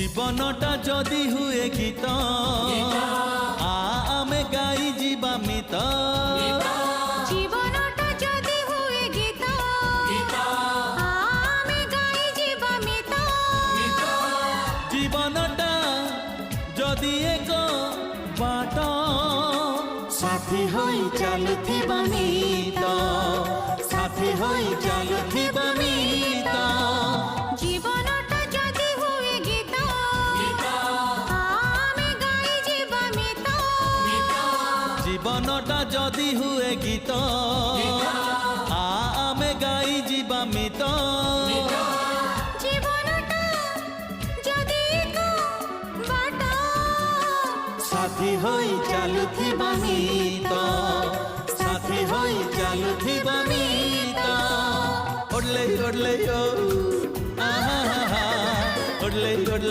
জীবনটা যদি হুয়ে গীত আমি গাই যা মিত জীবনটা যদি হুয়ে গীত আমি গাই যা মিত জীবনটা যদি এক বাট সাথী হই চালুথিবা মিত সাথী হই চালুথিবা মিত জীবনটা যদি হুয়ে গীত আমি গাই যা মিত জীবনটা যদি হুয়ে গীত আমি গাই যা মিত জীবনটা যদি এক বাট সাথী হই চালুথিবা মিত সাথী হই চালুথিবা মিত ওড়লে ওড়লে ও আহা ওড়লে ওড়লে